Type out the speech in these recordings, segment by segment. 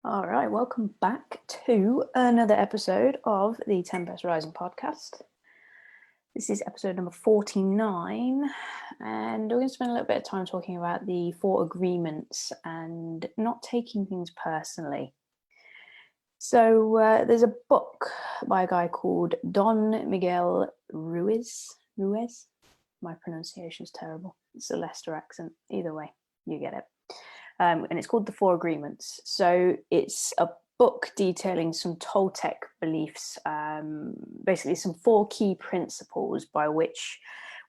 All right, welcome back to another episode of the 10 Best Rising podcast. This is episode number 49, and we're going to spend a little bit of time talking about the 4 agreements and not taking things personally. So there's a book by a guy called Don Miguel Ruiz. My pronunciation is terrible. It's a Leicester accent. Either way, you get it. And it's called The 4 Agreements. So it's a book detailing some Toltec beliefs, basically some 4 key principles by which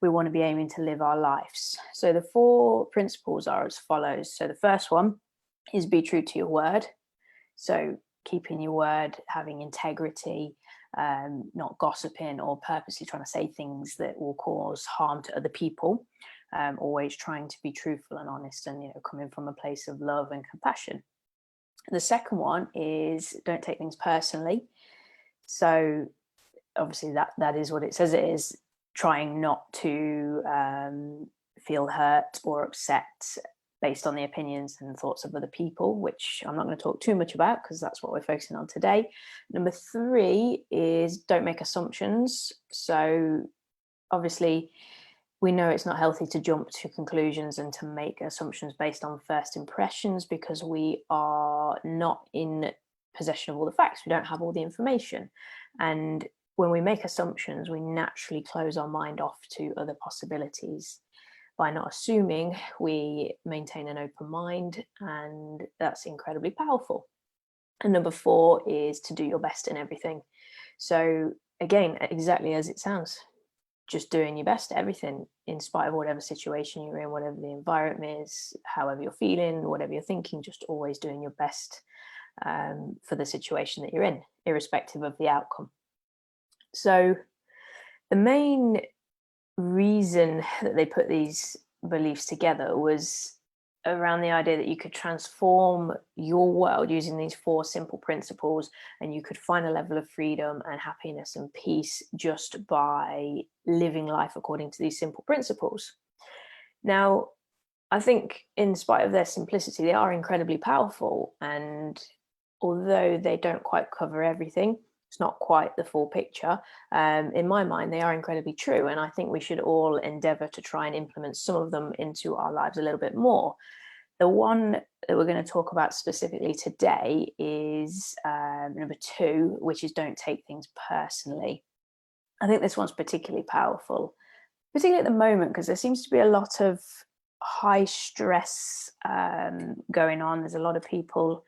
we want to be aiming to live our lives. So the 4 principles are as follows. So the first one is be true to your word. So keeping your word, having integrity, not gossiping or purposely trying to say things that will cause harm to other people. Always trying to be truthful and honest and, coming from a place of love and compassion. The second one is don't take things personally. So obviously that is what it says it is, trying not to feel hurt or upset based on the opinions and thoughts of other people, which I'm not going to talk too much about because that's what we're focusing on today. Number 3 is don't make assumptions. So obviously, we know it's not healthy to jump to conclusions and to make assumptions based on first impressions because we are not in possession of all the facts. We don't have all the information. And when we make assumptions, we naturally close our mind off to other possibilities. By not assuming, we maintain an open mind, and that's incredibly powerful. And number 4 is to do your best in everything. So again, exactly as it sounds, just doing your best at everything in spite of whatever situation you're in, whatever the environment is, however you're feeling, whatever you're thinking, just always doing your best for the situation that you're in, irrespective of the outcome. So the main reason that they put these beliefs together was around the idea that you could transform your world using these 4 simple principles, and you could find a level of freedom and happiness and peace just by living life according to these simple principles. Now, I think in spite of their simplicity, they are incredibly powerful, and although they don't quite cover everything, it's not quite the full picture. In my mind, they are incredibly true. And I think we should all endeavor to try and implement some of them into our lives a little bit more. The one that we're going to talk about specifically today is number 2, which is don't take things personally. I think this one's particularly powerful, particularly at the moment, because there seems to be a lot of high stress going on. There's a lot of people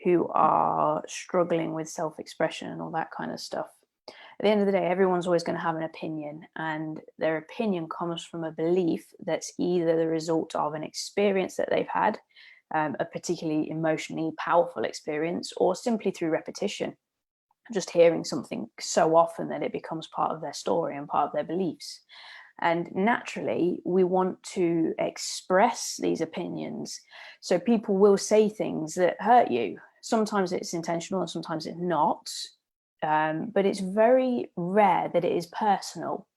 who are struggling with self-expression and all that kind of stuff. At the end of the day, everyone's always going to have an opinion, and their opinion comes from a belief that's either the result of an experience that they've had, a particularly emotionally powerful experience, or simply through repetition, just hearing something so often that it becomes part of their story and part of their beliefs. And naturally, we want to express these opinions. So people will say things that hurt you. Sometimes it's intentional and sometimes it's not. But it's very rare that it is personal.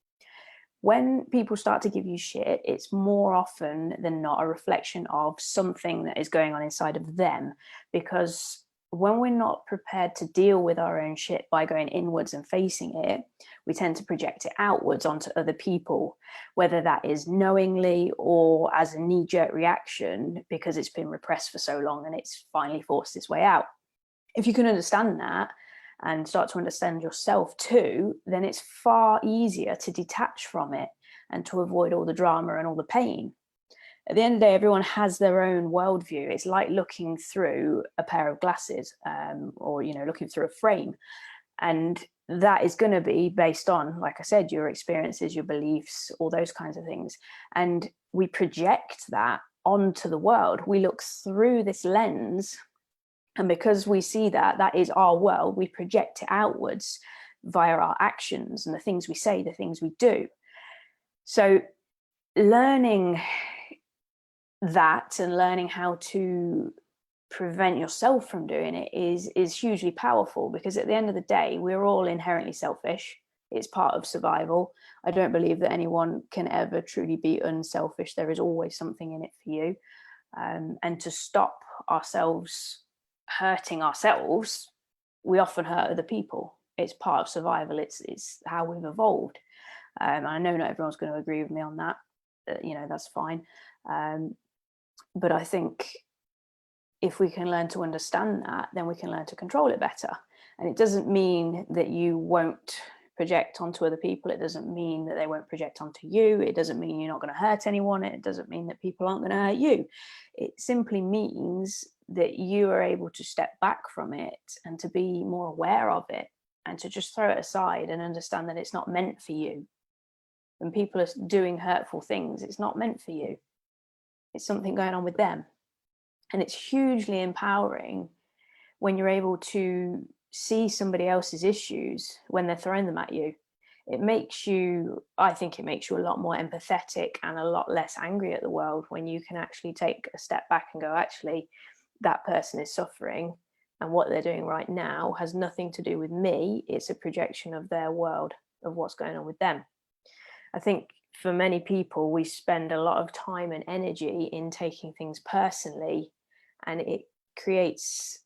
When people start to give you shit, it's more often than not a reflection of something that is going on inside of them. Because when we're not prepared to deal with our own shit by going inwards and facing it, we tend to project it outwards onto other people, whether that is knowingly or as a knee-jerk reaction because it's been repressed for so long and it's finally forced its way out. If you can understand that and start to understand yourself too, then it's far easier to detach from it and to avoid all the drama and all the pain. At the end of the day, everyone has their own worldview. It's like looking through a pair of glasses or, looking through a frame. And that is going to be based on, like I said, your experiences, your beliefs, all those kinds of things. And we project that onto the world. We look through this lens, and because we see that is our world, we project it outwards via our actions and the things we say, the things we do. So learning that and learning how to prevent yourself from doing it is hugely powerful, because at the end of the day, we're all inherently selfish. It's part of survival. I don't believe that anyone can ever truly be unselfish. There is always something in it for you. And to stop ourselves hurting ourselves, we often hurt other people. It's part of survival. It's how we've evolved. I know not everyone's going to agree with me on that. That's fine. But I think if we can learn to understand that, then we can learn to control it better. And it doesn't mean that you won't project onto other people. It doesn't mean that they won't project onto you. It doesn't mean you're not going to hurt anyone. It doesn't mean that people aren't going to hurt you. It simply means that you are able to step back from it and to be more aware of it, and to just throw it aside and understand that it's not meant for you. When people are doing hurtful things, it's not meant for you. It's something going on with them. And it's hugely empowering when you're able to see somebody else's issues when they're throwing them at you. I think it makes you a lot more empathetic and a lot less angry at the world when you can actually take a step back and go, actually, that person is suffering, and what they're doing right now has nothing to do with me. It's a projection of their world, of what's going on with them. I think for many people, we spend a lot of time and energy in taking things personally, and it creates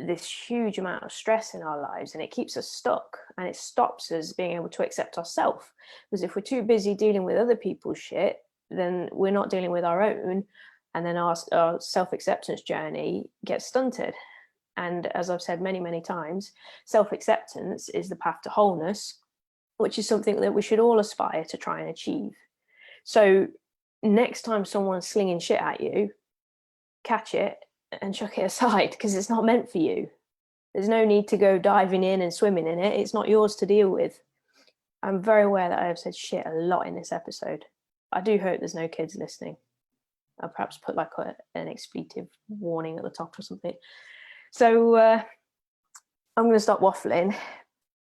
this huge amount of stress in our lives, and it keeps us stuck, and it stops us being able to accept ourselves. Because if we're too busy dealing with other people's shit, then we're not dealing with our own, and then our self-acceptance journey gets stunted. And as I've said many, many times, self-acceptance is the path to wholeness, which is something that we should all aspire to try and achieve. So next time someone's slinging shit at you, catch it and chuck it aside, because it's not meant for you. There's no need to go diving in and swimming in it. It's not yours to deal with. I'm very aware that I have said shit a lot in this episode. I do hope there's no kids listening. I'll perhaps put like an expletive warning at the top or something. So I'm going to stop waffling.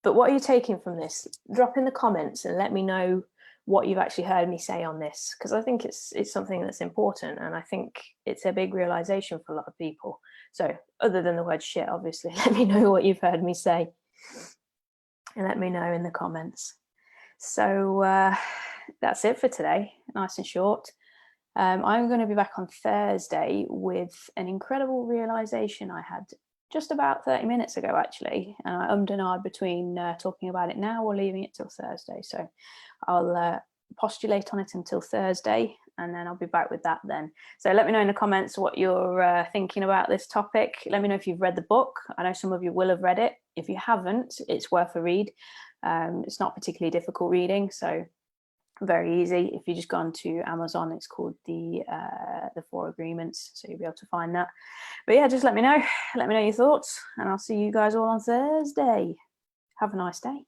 But what are you taking from this? Drop in the comments and let me know what you've actually heard me say on this, because I think it's something that's important, and I think it's a big realization for a lot of people. So other than the word shit, obviously, let me know what you've heard me say, and let me know in the comments. So that's it for today, nice and short. I'm going to be back on Thursday with an incredible realization I had just about 30 minutes ago, actually. And I ummed and ahed between talking about it now or leaving it till Thursday. So I'll postulate on it until Thursday, and then I'll be back with that then. So let me know in the comments what you're thinking about this topic. Let me know if you've read the book. I know some of you will have read it. If you haven't, it's worth a read. It's not particularly difficult reading, so very easy. If you just go onto Amazon, it's called the 4 Agreements, so you'll be able to find that. But yeah, just let me know your thoughts, and I'll see you guys all on Thursday. Have a nice day.